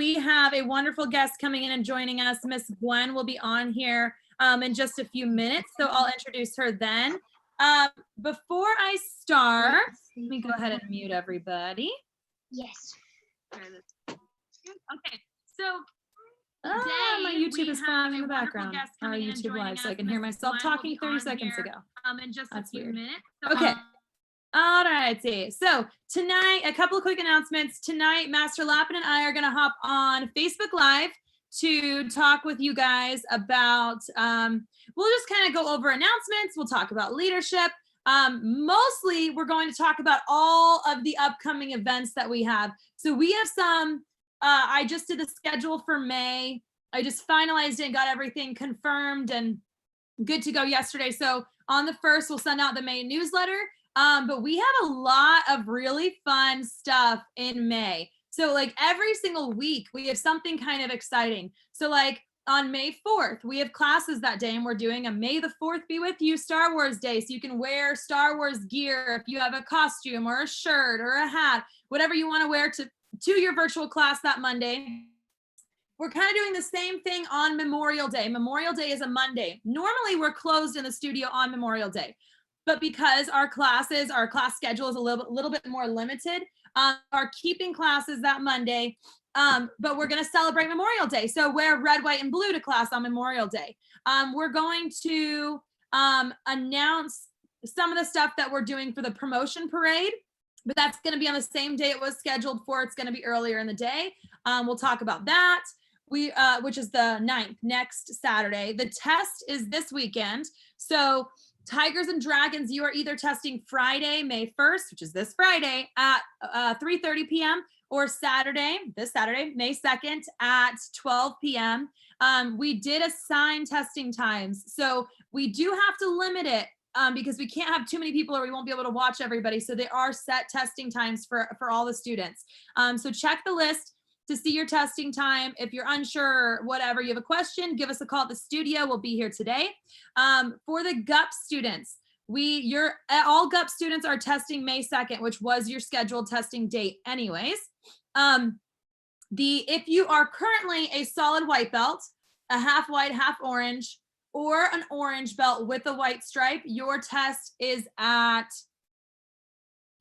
we have a wonderful guest coming in and joining us. Miss Gwen will be on here in just a few minutes, so I'll introduce her then. Before I start, let me go ahead and mute everybody. Yes. Okay, so my YouTube is playing in the background. Our YouTube live, so I can hear myself talking 30 seconds ago. In just a few minutes. Okay. All righty. So tonight, a couple of quick announcements. Tonight, Master Lappin and I are going to hop on Facebook Live to talk with you guys about, we'll just kind of go over announcements. We'll talk about leadership. Mostly, we're going to talk about all of the upcoming events that we have. So we have some, I just did the schedule for May. I just finalized it and got everything confirmed and good to go yesterday. So on the 1st, we'll send out the May newsletter. But we have a lot of really fun stuff in May. So like every single week we have something kind of exciting. So like on May 4th, we have classes that day and we're doing a May the 4th Be With You Star Wars Day. So you can wear Star Wars gear if you have a costume or a shirt or a hat, whatever you want to wear to your virtual class that Monday. We're kind of doing the same thing on Memorial Day. Memorial Day is a Monday. Normally we're closed in the studio on Memorial Day. But because our class schedule is a little bit more limited, are keeping classes that Monday, but we're going to celebrate Memorial Day. So wear red, white, and blue to class on Memorial Day. We're going to announce some of the stuff that we're doing for the promotion parade, but that's going to be on the same day it was scheduled for. It's going to be earlier in the day. We'll talk about that. Which is the 9th, next Saturday. The test is this weekend. So Tigers and Dragons, you are either testing Friday, May 1st, which is this Friday at 3:30 p.m. or this Saturday, May 2nd at 12 p.m. We did assign testing times. So we do have to limit it because we can't have too many people or we won't be able to watch everybody. So there are set testing times for all the students. So check the list to see your testing time. If you're unsure or whatever, you have a question, give us a call at the studio. We'll be here today. For the GUP students, all GUP students are testing May 2nd, which was your scheduled testing date anyways. If you are currently a solid white belt, a half white, half orange, or an orange belt with a white stripe, your test is at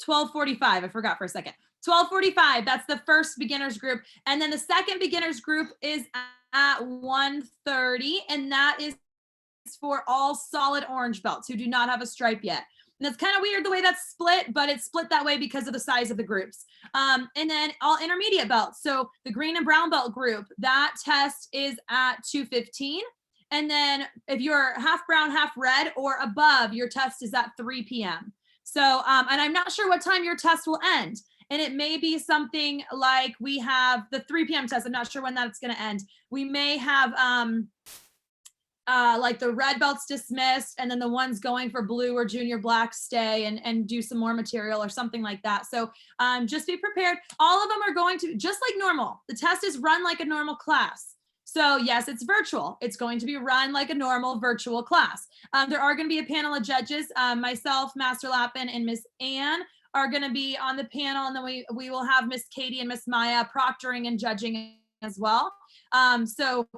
12:45. I forgot for a second. 12:45, that's the first beginners group. And then the second beginners group is at 1:30, and that is for all solid orange belts who do not have a stripe yet. And it's kind of weird the way that's split, but it's split that way because of the size of the groups. And then all intermediate belts. So the green and brown belt group, that test is at 2:15. And then if you're half brown, half red or above, your test is at 3 p.m. So, and I'm not sure what time your test will end. And it may be something like we have the 3 p.m. test. I'm not sure when that's going to end. We may have like the red belts dismissed and then the ones going for blue or junior black stay and do some more material or something like that. So just be prepared. All of them are going to, just like normal, the test is run like a normal class. So yes, it's virtual. It's going to be run like a normal virtual class. There are going to be a panel of judges. Myself, Master Lappin, and Miss Ann are going to be on the panel, and then we will have Miss Katie and Miss Maya proctoring and judging as well. So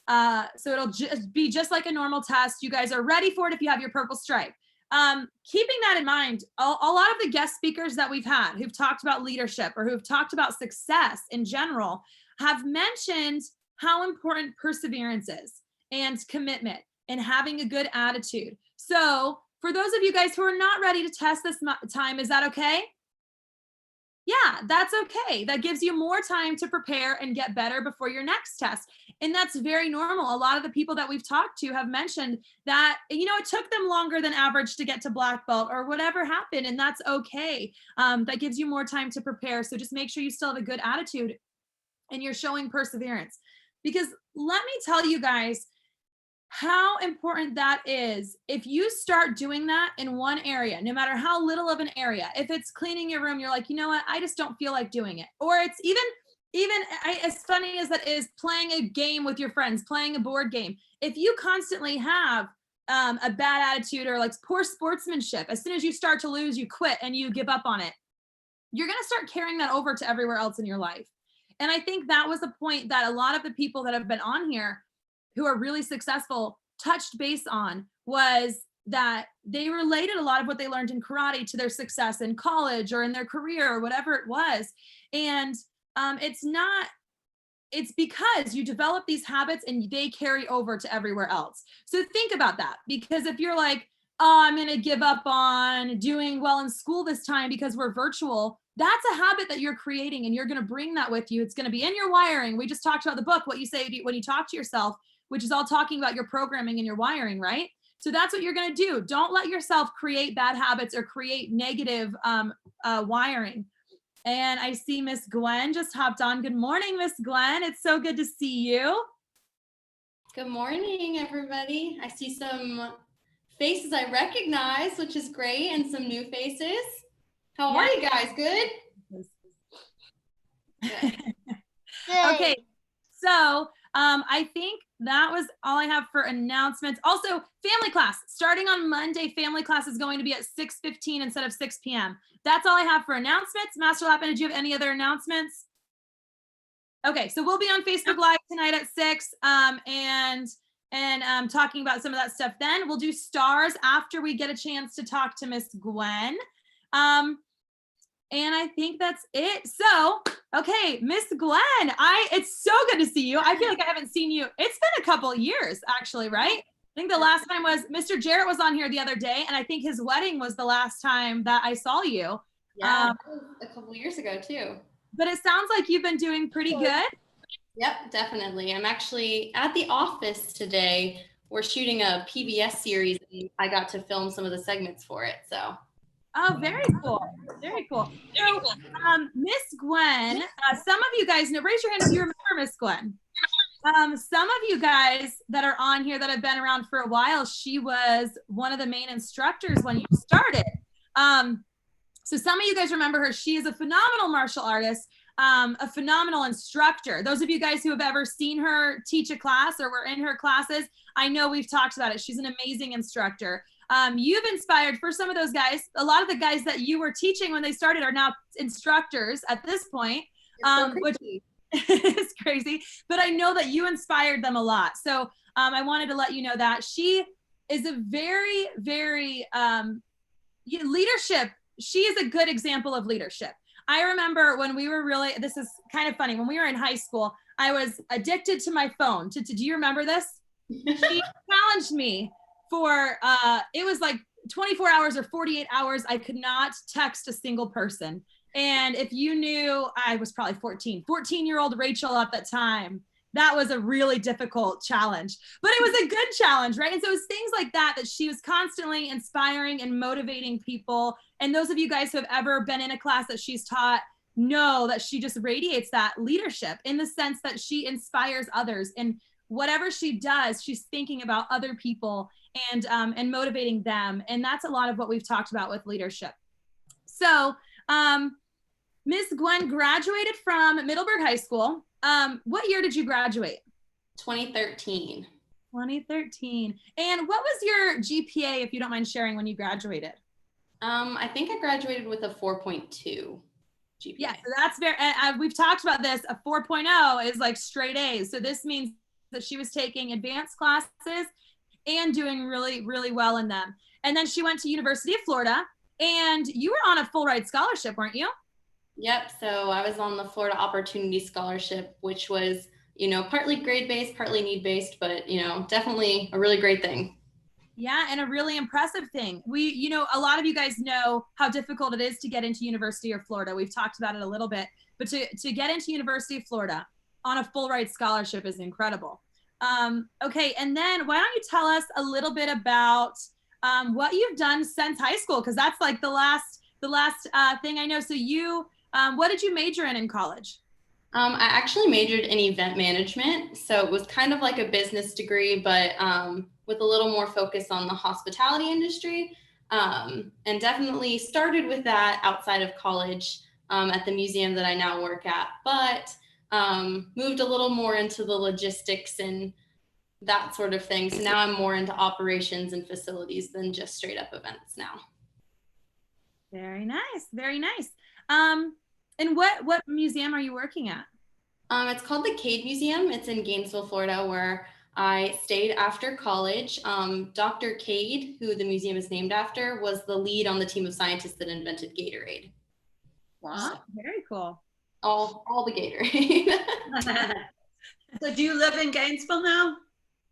it'll be just like a normal test. You guys are ready for it if you have your purple stripe. Keeping that in mind, a lot of the guest speakers that we've had who've talked about leadership or who've talked about success in general have mentioned how important perseverance is and commitment and having a good attitude. So for those of you guys who are not ready to test this time, is that okay? Yeah, that's okay. That gives you more time to prepare and get better before your next test. And that's very normal. A lot of the people that we've talked to have mentioned that, it took them longer than average to get to black belt or whatever happened. And that's okay. That gives you more time to prepare. So just make sure you still have a good attitude and you're showing perseverance. Because let me tell you guys how important that is. If you start doing that in one area, no matter how little of an area, if it's cleaning your room, you're like, you know what, I just don't feel like doing it. Or it's even as funny as that is, playing a game with your friends, playing a board game. If you constantly have a bad attitude or like poor sportsmanship, as soon as you start to lose, you quit and you give up on it. You're going to start carrying that over to everywhere else in your life. And I think that was a point that a lot of the people that have been on here who are really successful touched base on, was that they related a lot of what they learned in karate to their success in college or in their career or whatever it was. And it's because you develop these habits and they carry over to everywhere else. So think about that, because if you're like, oh, I'm going to give up on doing well in school this time because we're virtual, that's a habit that you're creating and you're going to bring that with you. It's going to be in your wiring. We just talked about the book, what you say when you talk to yourself, which is all talking about your programming and your wiring, right? So that's what you're going to do. Don't let yourself create bad habits or create negative wiring. And I see Miss Gwen just hopped on. Good morning, Miss Gwen. It's so good to see you. Good morning, everybody. I see some faces I recognize, which is great, and some new faces. How are you guys? Good? Good. Okay, so I think that was all I have for announcements. Also, family class starting on Monday. Family class is going to be at 6:15 instead of 6 p.m. That's all I have for announcements. Master Lappin, did you have any other announcements? Okay, so we'll be on Facebook Live tonight at 6 and talking about some of that stuff. Then we'll do stars after we get a chance to talk to Miss Gwen. And I think that's it. So, okay, Miss Gwen, it's so good to see you. I feel like I haven't seen you. It's been a couple of years, actually, right? I think the last time was Mr. Jarrett was on here the other day, and I think his wedding was the last time that I saw you. Yeah, a couple of years ago too. But it sounds like you've been doing pretty good. Yep, definitely. I'm actually at the office today. We're shooting a PBS series, and I got to film some of the segments for it, so. Oh, very cool. Very cool. So, Miss Gwen, some of you guys know, raise your hand if you remember Miss Gwen. Some of you guys that are on here that have been around for a while, she was one of the main instructors when you started. So some of you guys remember her. She is a phenomenal martial artist, a phenomenal instructor. Those of you guys who have ever seen her teach a class or were in her classes, I know we've talked about it. She's an amazing instructor. You've inspired, for some of those guys, a lot of the guys that you were teaching when they started are now instructors at this point, which is crazy, but I know that you inspired them a lot. So I wanted to let you know that she is a very, very leadership. She is a good example of leadership. I remember when we were this is kind of funny, when we were in high school, I was addicted to my phone. Do you remember this? She challenged me for, it was like 24 hours or 48 hours. I could not text a single person. And if you knew, I was probably 14-year-old Rachel at that time, that was a really difficult challenge, but it was a good challenge, right? And so it was things like that she was constantly inspiring and motivating people. And those of you guys who have ever been in a class that she's taught know that she just radiates that leadership in the sense that she inspires others. And whatever she does, she's thinking about other people and motivating them. And that's a lot of what we've talked about with leadership. So Miss Gwen graduated from Middleburg High School. What year did you graduate? 2013. 2013. And what was your GPA, if you don't mind sharing, when you graduated? I think I graduated with a 4.2 GPA. Yeah, so that's very, we've talked about this. A 4.0 is like straight A's. So this means that she was taking advanced classes and doing really, really well in them. And then she went to University of Florida, and you were on a full ride scholarship, weren't you? Yep. So I was on the Florida Opportunity Scholarship, which was, partly grade-based, partly need-based, but, definitely a really great thing. Yeah, and a really impressive thing. A lot of you guys know how difficult it is to get into University of Florida. We've talked about it a little bit, but to get into University of Florida on a full ride scholarship is incredible. Okay, and then why don't you tell us a little bit about what you've done since high school? Because that's like the last thing I know. So what did you major in college? I actually majored in event management. So it was kind of like a business degree, but with a little more focus on the hospitality industry. And definitely started with that outside of college at the museum that I now work at, but moved a little more into the logistics and that sort of thing. So now I'm more into operations and facilities than just straight up events now. Very nice. Very nice. And what museum are you working at? It's called the Cade Museum. It's in Gainesville, Florida, where I stayed after college. Dr. Cade, who the museum is named after, was the lead on the team of scientists that invented Gatorade. Wow, very cool. All the Gatorade. So do you live in Gainesville now?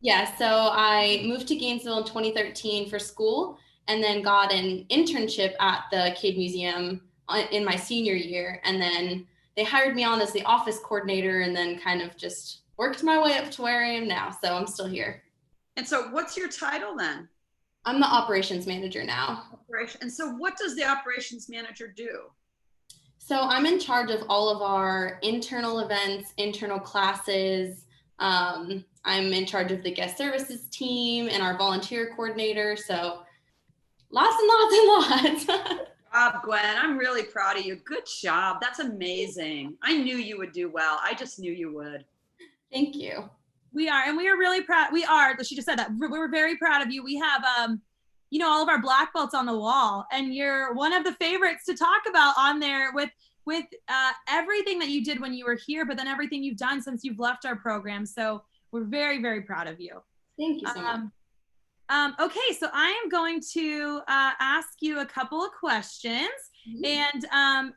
Yeah, so I moved to Gainesville in 2013 for school, and then got an internship at the Cade Museum in my senior year. And then they hired me on as the office coordinator, and then kind of just worked my way up to where I am now. So I'm still here. And so what's your title then? I'm the operations manager now. And so what does the operations manager do? So I'm in charge of all of our internal events, internal classes. I'm in charge of the guest services team and our volunteer coordinator. So lots and lots and lots. Job, Gwen. I'm really proud of you. Good job. That's amazing. I knew you would do well. I just knew you would. Thank you. We are, and we are really proud. We are, she just said that. We're very proud of you. We have, all of our black belts on the wall, and you're one of the favorites to talk about on there with everything that you did when you were here, but then everything you've done since you've left our program. So we're very, very proud of you. Thank you so much. Okay, so I am going to ask you a couple of questions, and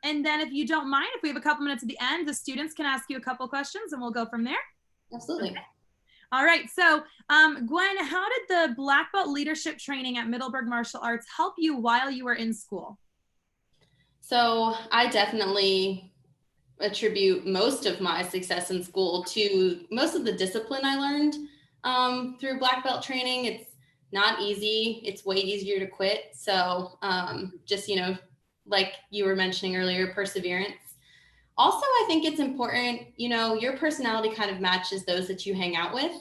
then if you don't mind, if we have a couple minutes at the end, the students can ask you a couple questions, and we'll go from there. Absolutely. Okay. All right, so Gwen, how did the Black Belt leadership training at Middleburg Martial Arts help you while you were in school? So I definitely attribute most of my success in school to most of the discipline I learned through Black Belt training. It's not easy. It's way easier to quit. So just, like you were mentioning earlier, perseverance. Also, I think it's important, your personality kind of matches those that you hang out with.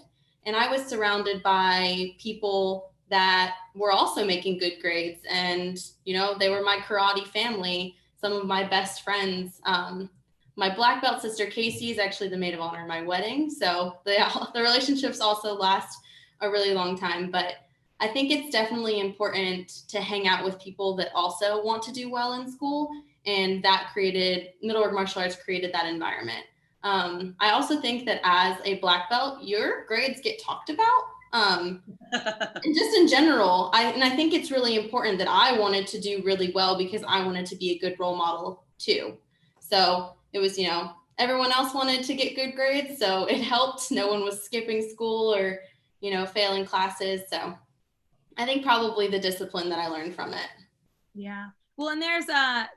And I was surrounded by people that were also making good grades. And, they were my karate family, some of my best friends. My black belt sister, Casey, is actually the maid of honor in my wedding. So the relationships also last a really long time. But I think it's definitely important to hang out with people that also want to do well in school. And that Middleburg Martial Arts created that environment. I also think that as a black belt, your grades get talked about. And just in general, I think it's really important that I wanted to do really well because I wanted to be a good role model too. So it was, everyone else wanted to get good grades, so it helped. No one was skipping school or, failing classes. So I think probably the discipline that I learned from it. Yeah. Well, and there's that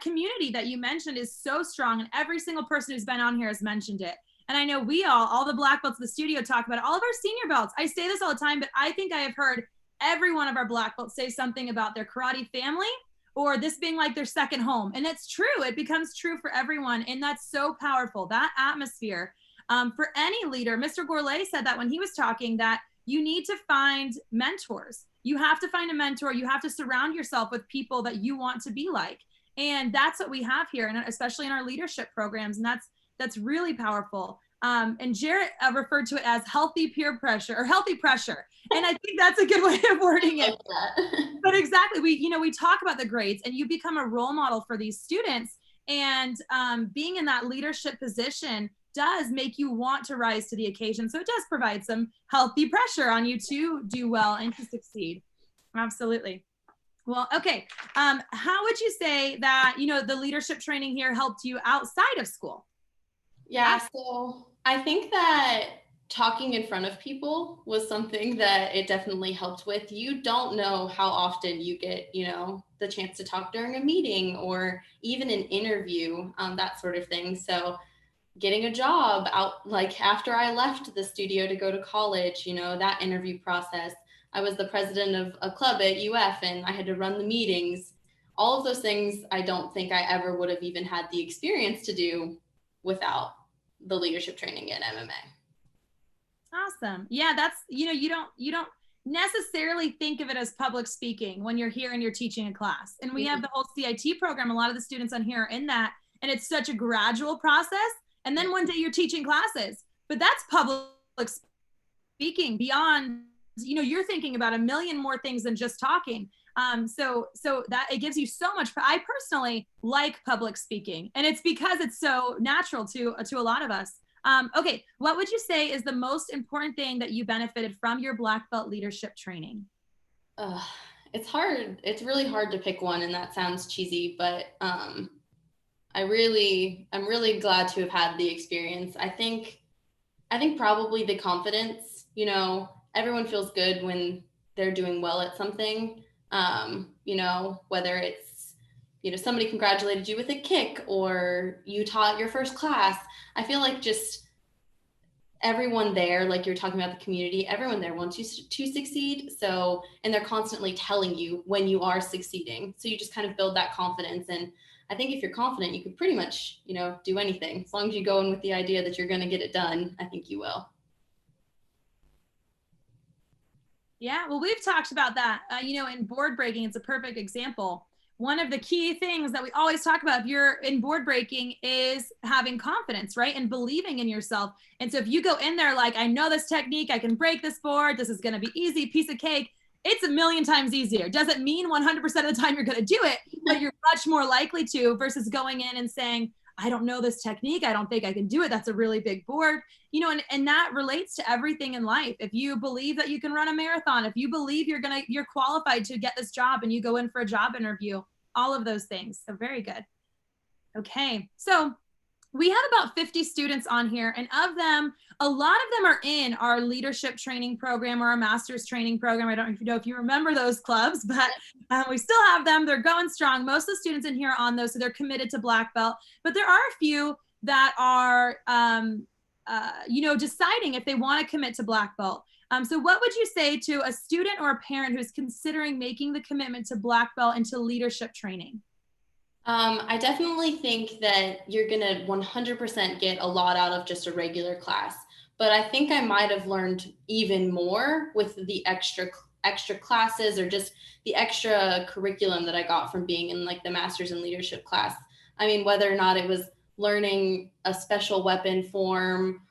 community that you mentioned is so strong, and every single person who's been on here has mentioned it. And I know we all the black belts in the studio talk about it, all of our senior belts. I say this all the time, but I think I have heard every one of our black belts say something about their karate family or this being like their second home. And it's true. It becomes true for everyone. And that's so powerful, that atmosphere. For any leader, Mr. Gourlay said that when he was talking, that you need to find mentors. You have to find a mentor. You have to surround yourself with people that you want to be like. And that's what we have here, and especially in our leadership programs. And that's really powerful. And Jarrett referred to it as healthy peer pressure or healthy pressure. And I think that's a good way of wording it. But exactly, we talk about the grades, and you become a role model for these students. And being in that leadership position does make you want to rise to the occasion. So it does provide some healthy pressure on you to do well and to succeed. Absolutely. Well, okay. How would you say that, the leadership training here helped you outside of school? Yeah, so I think that talking in front of people was something that it definitely helped with. You don't know how often you get, the chance to talk during a meeting or even an interview, that sort of thing. So getting a job out, like after I left the studio to go to college, that interview process. I was the president of a club at UF, and I had to run the meetings. All of those things I don't think I ever would have even had the experience to do without the leadership training at MMA. Awesome. Yeah, that's, you don't necessarily think of it as public speaking when you're here and you're teaching a class. And we have the whole CIT program. A lot of the students on here are in that, and it's such a gradual process. And then one day you're teaching classes, but that's public speaking beyond, you're thinking about a million more things than just talking. So that it gives you so much. I personally like public speaking, and it's because it's so natural to a lot of us. Okay, what would you say is the most important thing that you benefited from your black belt leadership training? It's hard. It's really hard to pick one, and that sounds cheesy, but I'm really glad to have had the experience. I think probably the confidence. You know, everyone feels good when they're doing well at something. You know, whether it's, you know, somebody congratulated you with a kick or you taught your first class. I feel like just everyone there, like you're talking about the community, everyone there wants you to succeed. So, and they're constantly telling you when you are succeeding. So you just kind of build that confidence. And I think if you're confident, you can pretty much, you know, do anything. As long as you go in with the idea that you're going to get it done, I think you will. Yeah, well, we've talked about that. You know, in board breaking, it's a perfect example. One of the key things that we always talk about if you're in board breaking is having confidence, right? And believing in yourself. And so if you go in there like, I know this technique, I can break this board, this is going to be easy, piece of cake, it's a million times easier. Doesn't mean 100% of the time you're going to do it, but you're much more likely to versus going in and saying, I don't know this technique. I don't think I can do it. That's a really big board, you know, and that relates to everything in life. If you believe that you can run a marathon, if you believe you're qualified to get this job and you go in for a job interview, all of those things. So very good. Okay. So we have about 50 students on here, and of them, a lot of them are in our leadership training program or our master's training program. I don't know if you remember those clubs, but we still have them. They're going strong. Most of the students in here are on those, so they're committed to black belt. But there are a few that are, you know, deciding if they want to commit to black belt. So what would you say to a student or a parent who's considering making the commitment to black belt and to leadership training? I definitely think that you're going to 100% get a lot out of just a regular class, but I think I might have learned even more with the extra classes or just the extra curriculum that I got from being in like the master's in leadership class. I mean, whether or not it was learning a special weapon form,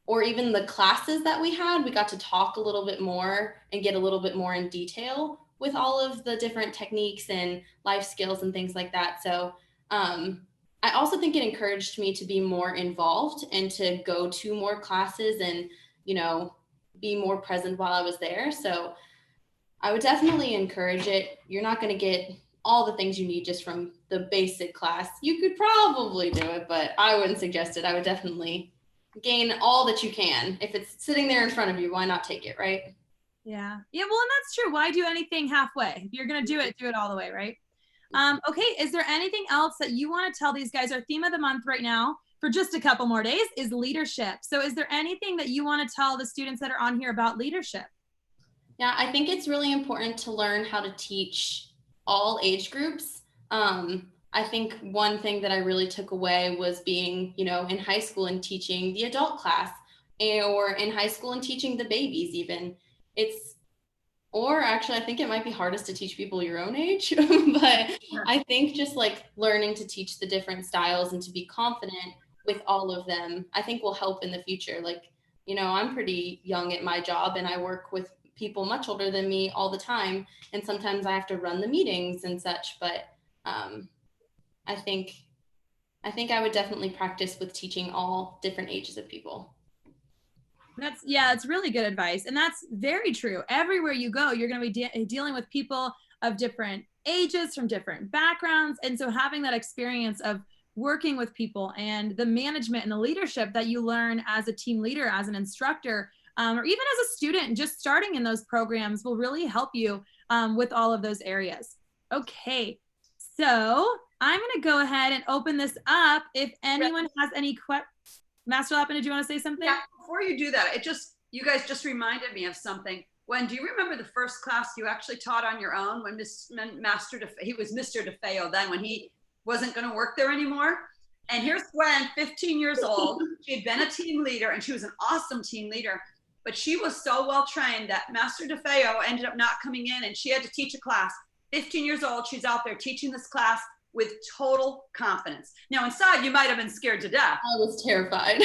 or even the classes that we had, we got to talk a little bit more and get a little bit more in detail with all of the different techniques and life skills and things like that. So I also think it encouraged me to be more involved and to go to more classes and, you know, be more present while I was there. So I would definitely encourage it. You're not going to get all the things you need just from the basic class. You could probably do it, but I wouldn't suggest it. I would definitely gain all that you can. If it's sitting there in front of you, why not take it, right? Yeah. Yeah. Well, and that's true. Why do anything halfway? If you're going to do it all the way, right? Okay. Is there anything else that you want to tell these guys? Our theme of the month right now for just a couple more days is leadership. So is there anything that you want to tell the students that are on here about leadership? Yeah, I think it's really important to learn how to teach all age groups. I think one thing that I really took away was being, you know, in high school and teaching the adult class, or in high school and teaching the babies even. Or actually, I think it might be hardest to teach people your own age, but I think just like learning to teach the different styles and to be confident with all of them, I think will help in the future. Like, you know, I'm pretty young at my job and I work with people much older than me all the time. And sometimes I have to run the meetings and such, but I think I would definitely practice with teaching all different ages of people. That's really good advice. And that's very true. Everywhere you go, you're going to be dealing with people of different ages, from different backgrounds. And so having that experience of working with people and the management and the leadership that you learn as a team leader, as an instructor, or even as a student, just starting in those programs will really help you with all of those areas. Okay, so I'm going to go ahead and open this up. If anyone has any questions. Master Lappin, did you want to say something? Yeah, before you do that, you guys just reminded me of something. When, do you remember the first class you actually taught on your own when he was Mr. DeFeo then, when he wasn't going to work there anymore? And here's Gwen, 15 years old. She had been a team leader and she was an awesome team leader, but she was so well trained that Master DeFeo ended up not coming in and she had to teach a class. 15 years old, she's out there teaching this class with total confidence. Now inside, you might have been scared to death. I was terrified.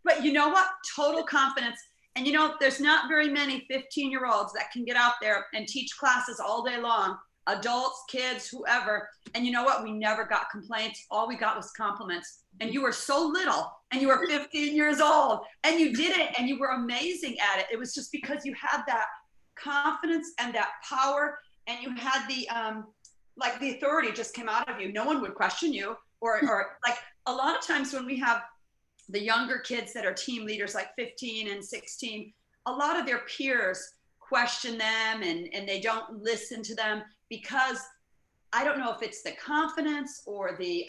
but you know what? Total confidence. And you know, there's not very many 15-year-olds that can get out there and teach classes all day long, adults, kids, whoever. And you know what? We never got complaints. All we got was compliments. And you were so little, and you were 15 years old, and you did it, and you were amazing at it. It was just because you had that confidence and that power, and you had the like the authority just came out of you. No one would question you, or like a lot of times when we have the younger kids that are team leaders, like 15 and 16, a lot of their peers question them, and they don't listen to them, because I don't know if it's the confidence or the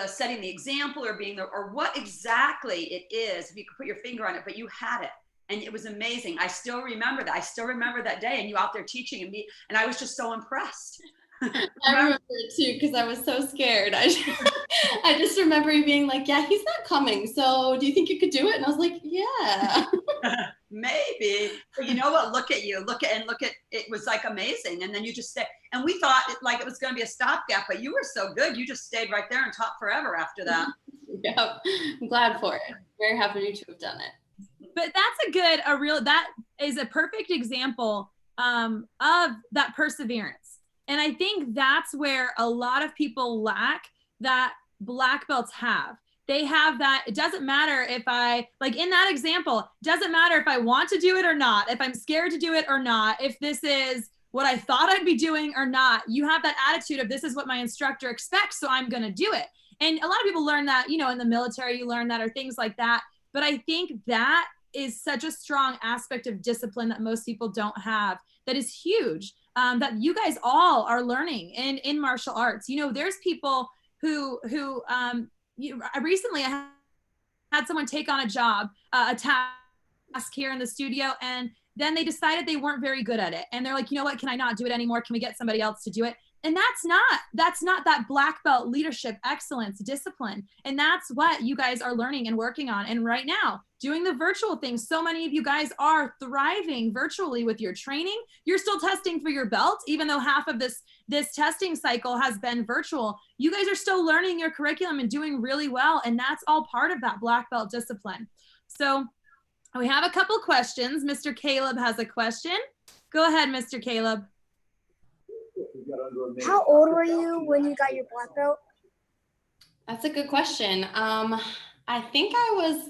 setting the example, or being or what exactly it is, if you could put your finger on it, but you had it. And it was amazing. I still remember that. I still remember that day, and you out there teaching, and I was just so impressed. I remember it too, because I was so scared. I just remember you being like, yeah, he's not coming. So do you think you could do it? And I was like, yeah. Maybe. But you know what? Look at you. Look at it was like amazing. And then you just stayed. And we thought it was going to be a stopgap, but you were so good. You just stayed right there and taught forever after that. Yeah, I'm glad for it. Very happy to have done it. But that is a perfect example of that perseverance. And I think that's where a lot of people lack that black belts have. They have that. It doesn't matter if like in that example, it doesn't matter if I want to do it or not, if I'm scared to do it or not, if this is what I thought I'd be doing or not. You have that attitude of, this is what my instructor expects, so I'm going to do it. And a lot of people learn that, in the military, you learn that, or things like that. But I think that is such a strong aspect of discipline that most people don't have, that is huge, that you guys all are learning in martial arts. There's people who recently I had someone take on a job, a task here in the studio, and then they decided they weren't very good at it. And they're like, you know what, can I not do it anymore? Can we get somebody else to do it? And that's not that black belt leadership, excellence, discipline. And that's what you guys are learning and working on. And right now, doing the virtual thing, so many of you guys are thriving virtually with your training. You're still testing for your belt, even though half of this testing cycle has been virtual. You guys are still learning your curriculum and doing really well. And that's all part of that black belt discipline. So we have a couple questions. Mr. Caleb has a question. Go ahead, Mr. Caleb. How old were you when you got your black belt? That's a good question. I think I was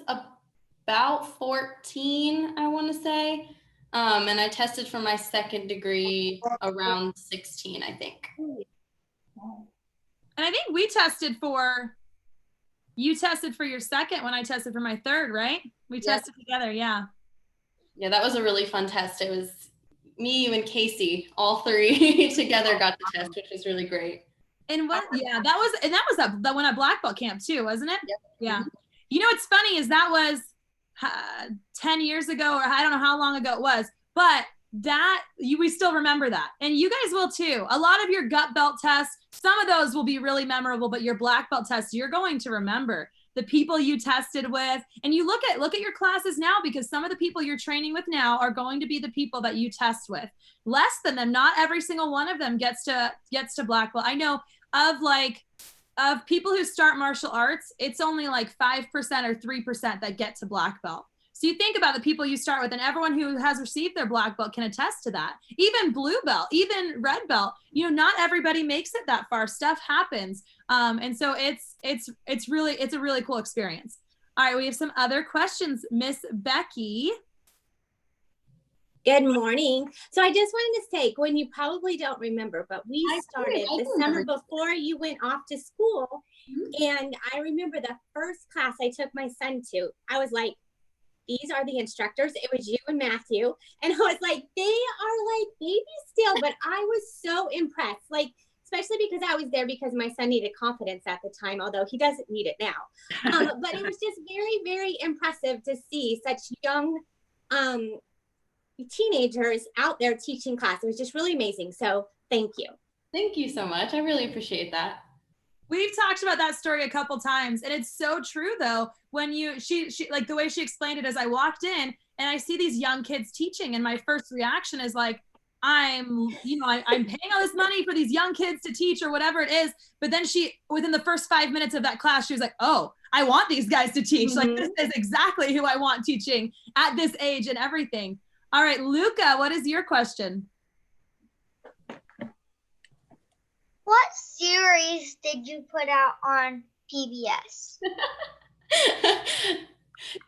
about 14, I want to say. And I tested for my second degree around 16, I think. And I think you tested for your second when I tested for my third, right? We tested together, yeah. Yeah, that was a really fun test. It was me, you, and Casey, all three together got the test, which was really great. And that was the one at black belt camp too, wasn't it? Yep. Yeah. What's funny is that was 10 years ago, or I don't know how long ago it was, but we still remember that. And you guys will too. A lot of your gut belt tests, some of those will be really memorable, but your black belt tests, you're going to remember the people you tested with. And you look at your classes now, because some of the people you're training with now are going to be the people that you test with. Less than them, not every single one of them gets to black belt. I know of people who start martial arts, it's only like 5% or 3% that get to black belt. So you think about the people you start with, and everyone who has received their black belt can attest to that. Even blue belt, even red belt, not everybody makes it that far. Stuff happens. And so it's a really cool experience. All right, we have some other questions. Miss Becky. Good morning. So I just wanted to say, Gwen, you probably don't remember, but we started the summer before you went off to school. And I remember the first class I took my son to, I was like, these are the instructors. It was you and Matthew. And I was like, they are like babies still, but I was so impressed. Like, especially because I was there because my son needed confidence at the time, although he doesn't need it now. But it was just very, very impressive to see such young teenagers out there teaching class. It was just really amazing. So thank you. Thank you so much. I really appreciate that. We've talked about that story a couple times, and it's so true though. When she like the way she explained it, as I walked in and I see these young kids teaching, and my first reaction is like, I'm paying all this money for these young kids to teach or whatever it is. But then within the first 5 minutes of that class, she was like, oh, I want these guys to teach. Like, this is exactly who I want teaching at this age and everything. All right, Luca, what is your question? What series did you put out on PBS?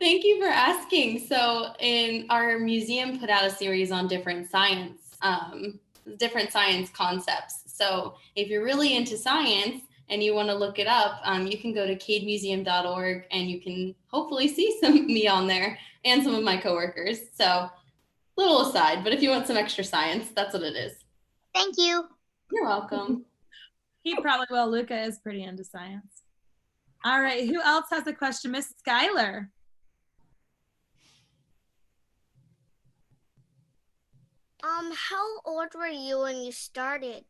Thank you for asking. So our museum put out a series on different science concepts. So if you're really into science and you want to look it up, you can go to cademuseum.org and you can hopefully see some of me on there and some of my coworkers. So little aside, but if you want some extra science, that's what it is. Thank you. You're welcome. He probably will. Luca is pretty into science. All right, who else has a question? Miss Schuyler. How old were you when you started?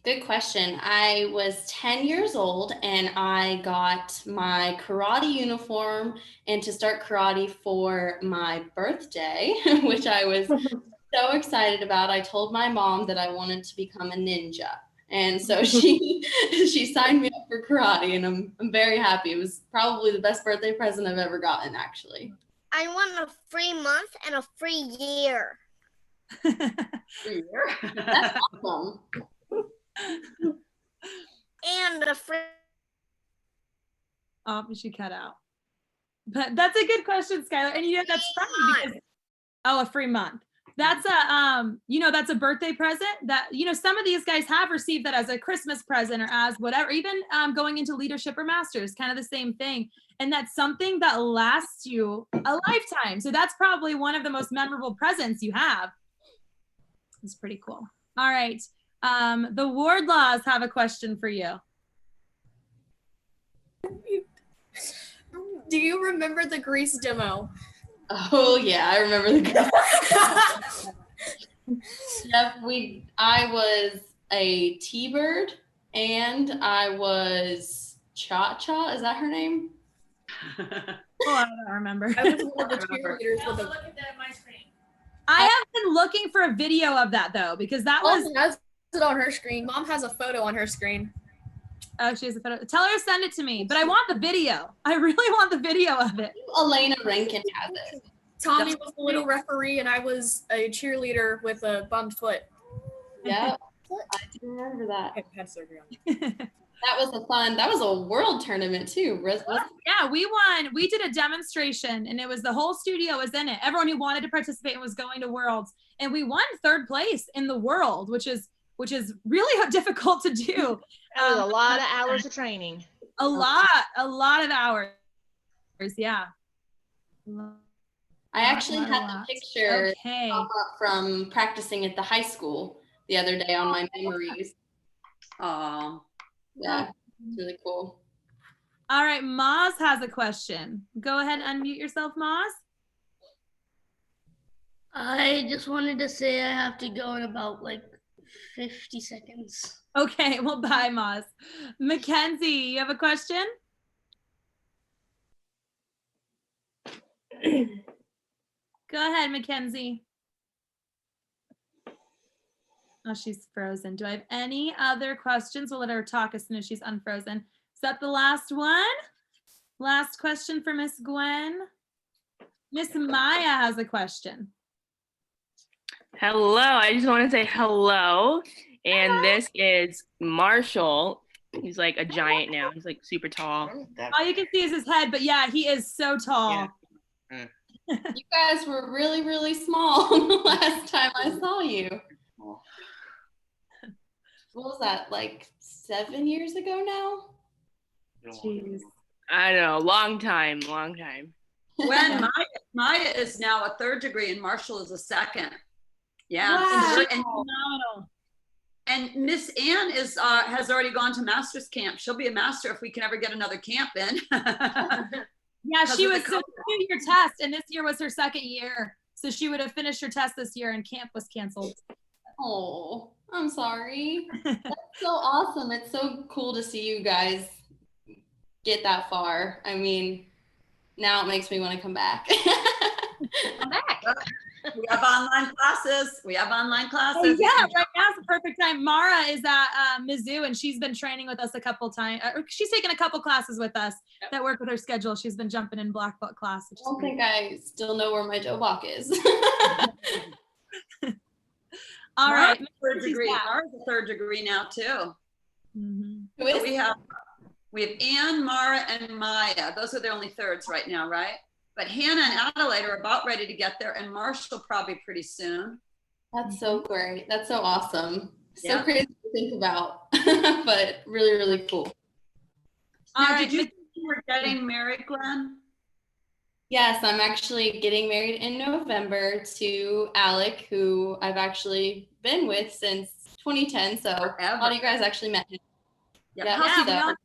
Good question. I was 10 years old and I got my karate uniform and to start karate for my birthday, which I was so excited about. I told my mom that I wanted to become a ninja. And so she signed me up for karate, and I'm very happy. It was probably the best birthday present I've ever gotten, actually. I want a free month and a free year. That's awesome. And a free. Oh, she cut out. But that's a good question, Schuyler. And you know, that's funny because, a free month. That's that's a birthday present that, some of these guys have received that as a Christmas present or as whatever, even going into leadership or masters, kind of the same thing. And that's something that lasts you a lifetime. So that's probably one of the most memorable presents you have. It's pretty cool. All right. The Wardlaws have a question for you. Do you remember the Grease demo? Oh yeah, I remember the Grease. Yep, I was a T-Bird and I was Cha-Cha, is that her name? Oh, I don't remember. I was one of the cheerleaders with Look at that on my screen. I have been looking for a video of that though, because that was. Mom has it on her screen. Mom has a photo on her screen. Oh, she has a photo. Tell her to send it to me, but I want the video. I really want the video of it. Elena Rankin has it. Tommy was the little referee and I was a cheerleader with a bummed foot. Yeah, I do remember that. I had surgery on That was a world tournament too. Yeah, we won. We did a demonstration and it was the whole studio was in it. Everyone who wanted to participate was going to Worlds, and we won 3rd place in the world, which is really difficult to do. That was a lot of hours of training. A lot of hours. Yeah. I actually had the picture pop up from practicing at the high school the other day on my memories. Oh, yeah, it's really cool. All right, Maz has a question. Go ahead and unmute yourself, Maz. I just wanted to say I have to go in about like 50 seconds. Okay, well, bye, Maz. Mackenzie, you have a question? Go ahead, Mackenzie. Oh, she's frozen. Do I have any other questions? We'll let her talk as soon as she's unfrozen. Is that the last one? Last question for Miss Gwen. Miss Maya has a question. Hello, I just want to say hello. And this is Marshall. He's like a giant now. He's like super tall. All you can see is his head, but yeah, he is so tall. Yeah. You guys were really, really small the last time I saw you. What was that, like 7 years ago now? Jeez. I know, long time. when Maya is now a 3rd degree and Marshall is a 2nd. Yeah. Wow. And, Phenomenal. and Miss Ann is has already gone to master's camp. She'll be a master if we can ever get another camp in. Yeah, she was so your test, and this year was her 2nd year. So she would have finished her test this year and camp was canceled. Oh, I'm sorry. That's so awesome. It's so cool to see you guys get that far. I mean, now it makes me want to come back. Come back. We have online classes. We have online classes. Oh, yeah, right now is the perfect time. Mara is at Mizzou, and she's been training with us a couple times. She's taken a couple classes with us that work with her schedule. She's been jumping in black belt class. I don't think I still know where my Joe Bach is. All right. Third degree. Mara's a third degree now too. Mm-hmm. So we have Ann, Mara, and Maya. Those are the only thirds right now, right? But Hannah and Adelaide are about ready to get there, and Marshall probably pretty soon. That's so great. That's so awesome. So crazy to think about, but really, really cool. Now, did you think you were getting married, Glenn? Yes, I'm actually getting married in November to Alec, who I've actually been with since 2010. So a lot of you guys actually met him. Yeah. How's he doing?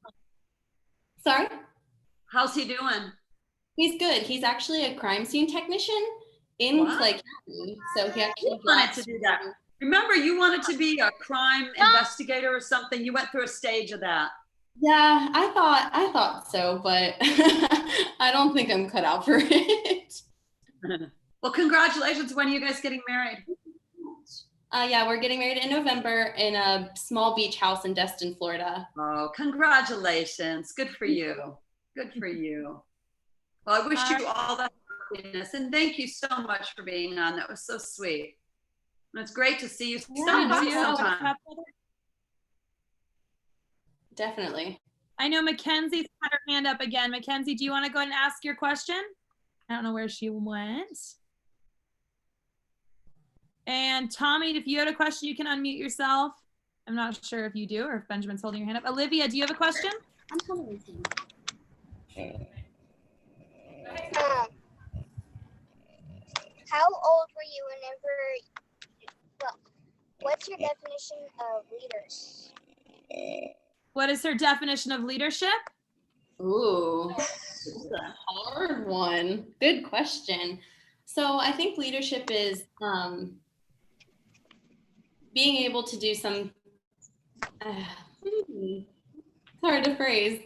Sorry? How's he doing? He's good. He's actually a crime scene technician in Clay County. So he actually wanted to do that. Remember, you wanted to be a crime investigator or something. You went through a stage of that. Yeah, I thought so, but I don't think I'm cut out for it. Well, congratulations. When are you guys getting married? Yeah, we're getting married in November in a small beach house in Destin, Florida. Oh, congratulations. Good for you. Good for you. Well, I wish you all the happiness, and thank you so much for being on. That was so sweet. And it's great to see you. Sometime. Definitely. I know Mackenzie's got her hand up again. Mackenzie, do you want to go ahead and ask your question? I don't know where she went. And Tommy, if you had a question, you can unmute yourself. I'm not sure if you do or if Benjamin's holding your hand up. Olivia, do you have a question? I'm totally how old were you whenever, well, what's your definition of leaders? What is her definition of leadership? Ooh, this is a hard one. Good question. So I think leadership is being able to do some, it's hard to phrase.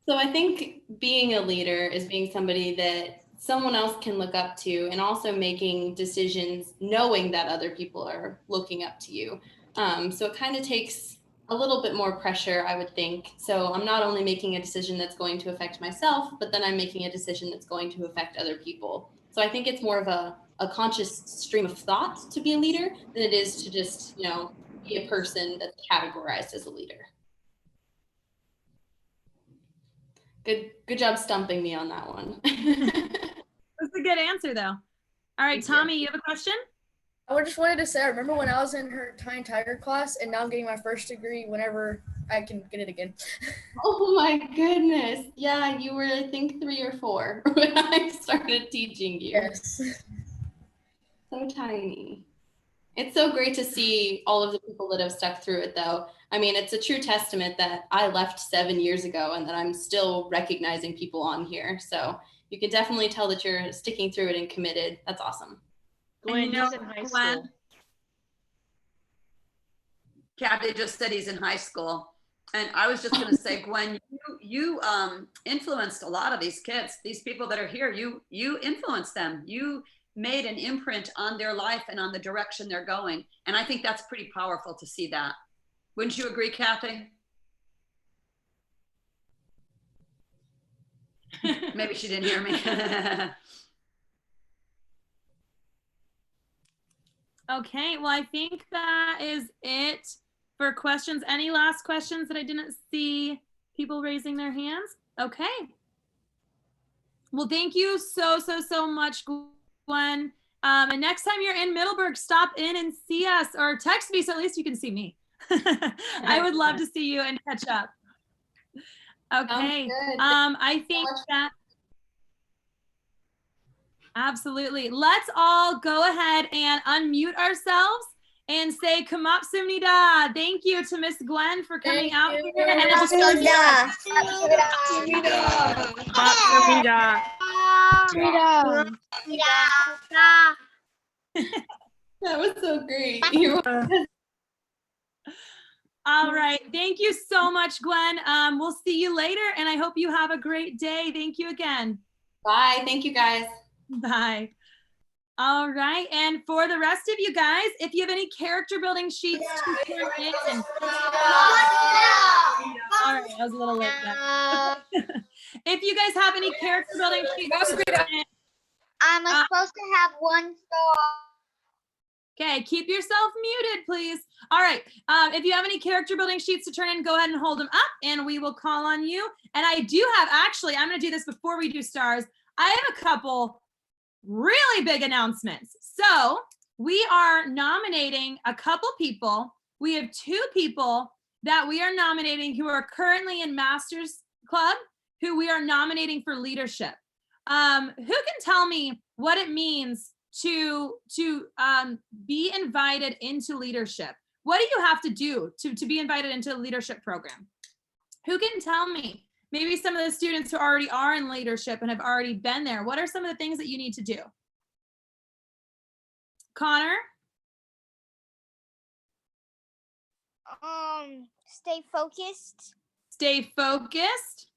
So I think being a leader is being somebody that someone else can look up to, and also making decisions knowing that other people are looking up to you. So it kind of takes a little bit more pressure, I would think. So I'm not only making a decision that's going to affect myself, but then I'm making a decision that's going to affect other people. So I think it's more of a conscious stream of thought to be a leader than it is to just, be a person that's categorized as a leader. Good job stumping me on that one. That's a good answer, though. All right, Tommy, you have a question? I just wanted to say, I remember when I was in her Tyne Tiger class, and now I'm getting my first degree whenever I can get it again. Oh my goodness. Yeah, you were, I think, 3 or 4 when I started teaching you. Yes. So tiny. It's so great to see all of the people that have stuck through it, though. I mean, it's a true testament that I left 7 years ago and that I'm still recognizing people on here. So you can definitely tell that you're sticking through it and committed. That's awesome. Glenn, he's in high school. Kathy just said he's in high school. And I was just going to say, Gwen, you influenced a lot of these kids, these people that are here. You influenced them. You made an imprint on their life and on the direction they're going. And I think that's pretty powerful to see that. Wouldn't you agree, Kathy? Maybe she didn't hear me. Okay, well, I think that is it for questions. Any last questions that I didn't see people raising their hands? Okay. Well, thank you so much, Gwen. And next time you're in Middleburg, stop in and see us, or text me so at least you can see me. I would love to see you and catch up. Okay. I think that absolutely. Let's all go ahead and unmute ourselves and say "Kamapsumnida." Thank you to Miss Gwen for coming out here. And That was so great. All right. Thank you so much, Gwen. We'll see you later, and I hope you have a great day. Thank you again. Bye. Thank you, guys. Bye. All right, and for the rest of you guys, if you have any character building sheets to turn in. All right, I was a little late. If you guys have any character building sheets to turn in. I'm supposed to have 1 star. Okay, keep yourself muted, please. All right, if you have any character building sheets to turn in, go ahead and hold them up and we will call on you. And I do have, actually, I'm gonna do this before we do stars. I have a couple really big announcements. So we are nominating a couple people. We have 2 people that we are nominating who are currently in Masters Club, who we are nominating for leadership. Who can tell me what it means to be invited into leadership? What do you have to do to be invited into a leadership program? Who can tell me? Maybe some of the students who already are in leadership and have already been there. What are some of the things that you need to do? Connor? Stay focused. Stay focused.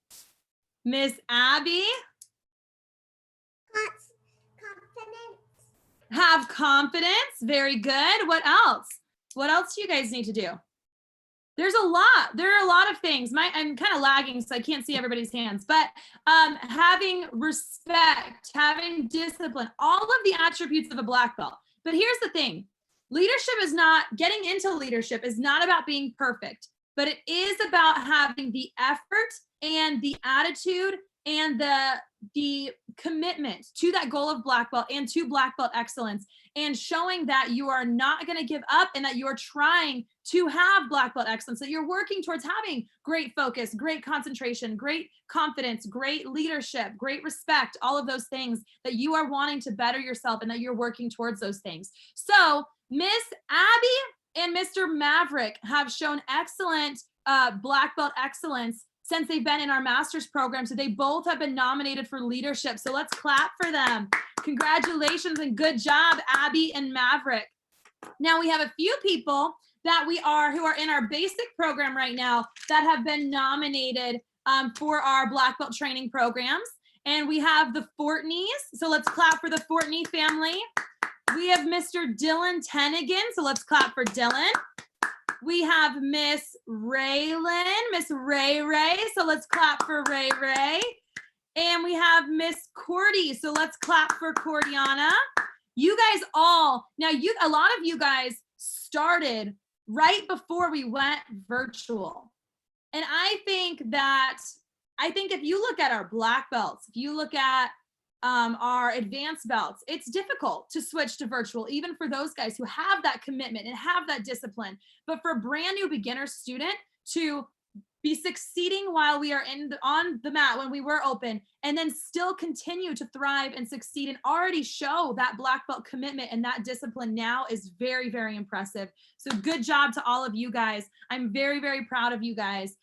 Miss Abby? Confidence. Have confidence. Very good. What else? What else do you guys need to do? There's a lot. There are a lot of things. I'm kind of lagging, so I can't see everybody's hands. But having respect, having discipline, all of the attributes of a black belt. But here's the thing. Leadership is not, getting into leadership is not about being perfect, but it is about having the effort and the attitude and the commitment to that goal of black belt and to black belt excellence, and showing that you are not going to give up and that you're trying to have black belt excellence, that you're working towards having great focus, great concentration, great confidence, great leadership, great respect, all of those things, that you are wanting to better yourself and that you're working towards those things. So Miss Abby and Mr. Maverick have shown excellent black belt excellence since they've been in our master's program. So they both have been nominated for leadership. So let's clap for them. Congratulations and good job, Abby and Maverick. Now we have a few people that who are in our basic program right now that have been nominated for our black belt training programs. And we have the Fortneys. So let's clap for the Fortney family. We have Mr. Dylan Tennigan. So let's clap for Dylan. We have Miss Raylyn, Miss Ray Ray. So let's clap for Ray Ray. And we have Miss Cordy. So let's clap for Cordiana. You guys all, now a lot of you guys started right before we went virtual. And I think if you look at our black belts, if you look at our advanced belts, it's difficult to switch to virtual, even for those guys who have that commitment and have that discipline. But for a brand new beginner student to be succeeding while we are on the mat when we were open, and then still continue to thrive and succeed and already show that black belt commitment and that discipline now is very, very impressive. So good job to all of you guys. I'm very, very proud of you guys.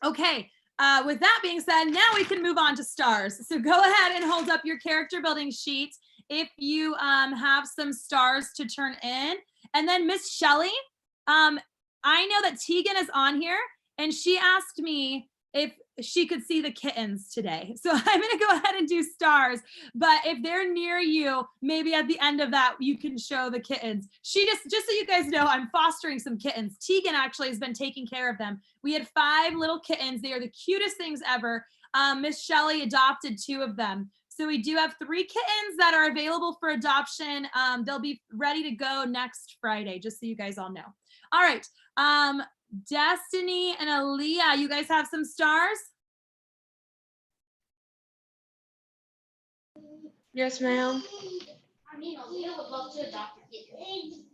Okay. With that being said, now we can move on to stars. So go ahead and hold up your character building sheet if you have some stars to turn in. And then Miss Shelley, I know that Tegan is on here and she asked me if she could see the kittens today. So I'm gonna go ahead and do stars, but if they're near you, maybe at the end of that, you can show the kittens. She just so you guys know, I'm fostering some kittens. Tegan actually has been taking care of them. We had 5 little kittens. They are the cutest things ever. Miss Shelley adopted 2 of them. So we do have 3 kittens that are available for adoption. They'll be ready to go next Friday, just so you guys all know. All right. Destiny and Aaliyah, you guys have some stars? Yes, ma'am. I mean, Aaliyah would love to adopt a kitten.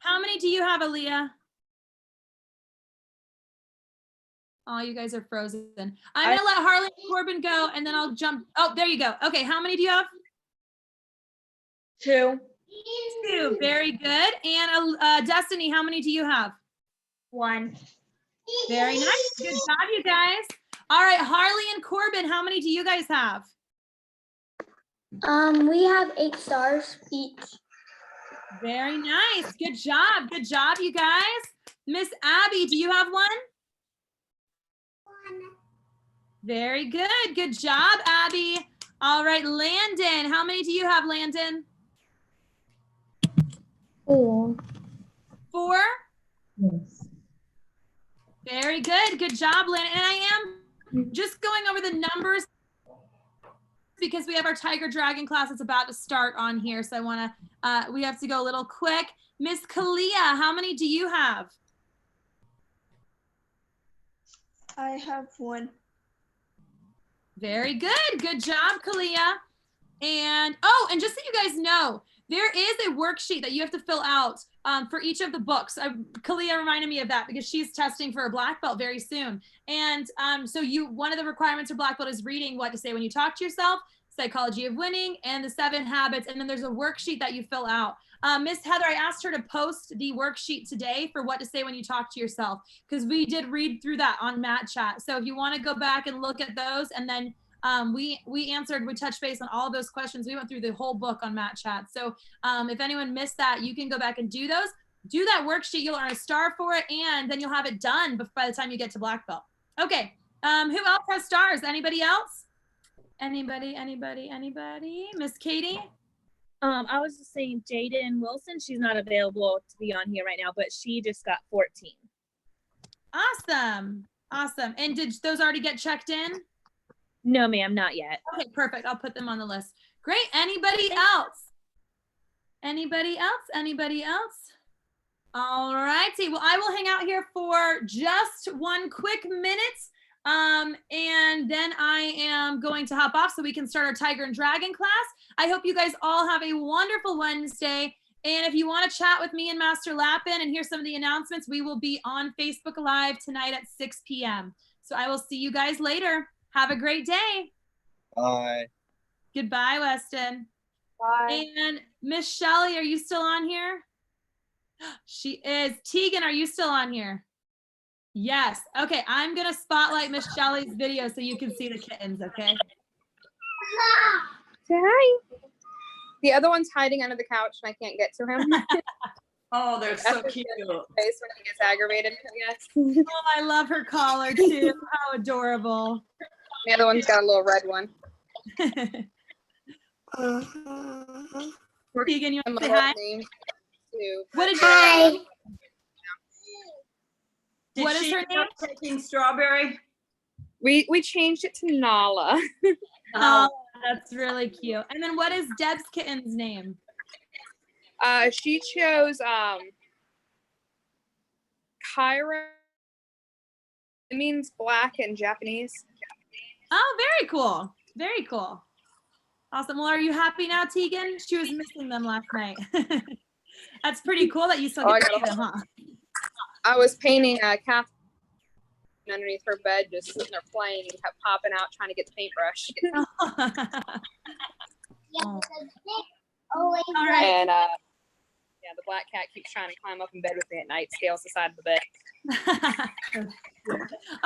How many do you have, Aaliyah? Oh, you guys are frozen. I'm gonna let Harley and Corbin go and then I'll jump. Oh, there you go. Okay, how many do you have? 2. 2, very good. And Destiny, how many do you have? 1. Very nice, good job, you guys. All right, Harley and Corbin, how many do you guys have? We have 8 stars each. Very nice, good job, you guys. Miss Abby, do you have 1? 1. Very good, good job, Abby. All right, Landon, how many do you have, Landon? 4. 4? Yes. Very good. Good job, Landon. And I am just going over the numbers because we have our Tiger Dragon class that's about to start on here. So I want to, we have to go a little quick. Miss Kalia, how many do you have? I have 1. Very good. Good job, Kalia. And, oh, and just so you guys know, there is a worksheet that you have to fill out for each of the books. Kalia reminded me of that because she's testing for a black belt very soon. And so one of the requirements for black belt is reading What to Say When You Talk to Yourself, Psychology of Winning, and the 7 Habits. And then there's a worksheet that you fill out. Miss Heather, I asked her to post the worksheet today for What to Say When You Talk to Yourself, because we did read through that on Matt Chat. So if you want to go back and look at those, and then we touched base on all of those questions. We went through the whole book on Matt Chat. So if anyone missed that, you can go back and do those. Do that worksheet. You'll earn a star for it, and then you'll have it done by the time you get to black belt. Okay. Who else has stars? Anybody else? Anybody? Miss Katie? I was just saying Jaden Wilson. She's not available to be on here right now, but she just got 14. Awesome. And did those already get checked in? No, ma'am, not yet. Okay, perfect. I'll put them on the list. Great. Anybody else? All righty. Well, I will hang out here for just 1 quick minute. And then I am going to hop off so we can start our Tiger and Dragon class. I hope you guys all have a wonderful Wednesday. And if you want to chat with me and Master Lappin and hear some of the announcements, we will be on Facebook Live tonight at 6 p.m. So I will see you guys later. Have a great day. Bye. Goodbye, Weston. Bye. And Miss Shelley, are you still on here? She is. Tegan, are you still on here? Yes. Okay, I'm going to spotlight Miss Shelley's video so you can see the kittens, okay? Say hi. The other one's hiding under the couch and I can't get to him. Oh, they're so cute. Face when he gets aggravated, I guess. Oh, I love her collar too. How adorable. The other one's got a little red one. Tegan, you want to say hi? What is Hi. What is her name? Taking Strawberry. We changed it to Nala. Oh, that's really cute. And then what is Deb's kitten's name? She chose Kyra. It means black in Japanese. Oh, very cool. Very cool. Awesome. Well, are you happy now, Tegan? She was missing them last night. That's pretty cool that you still get to see them, huh? I was painting a cat underneath her bed, just sitting there playing, and kept popping out trying to get the paintbrush. All right. And yeah, the black cat keeps trying to climb up in bed with me at night, scales the side of the bed.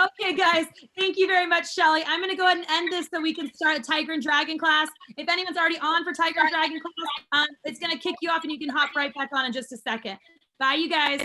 Okay, guys, thank you very much, Shelley. I'm going to go ahead and end this so we can start a Tiger and Dragon class. If anyone's already on for Tiger and Dragon class, it's going to kick you off and you can hop right back on in just a second. Bye, you guys.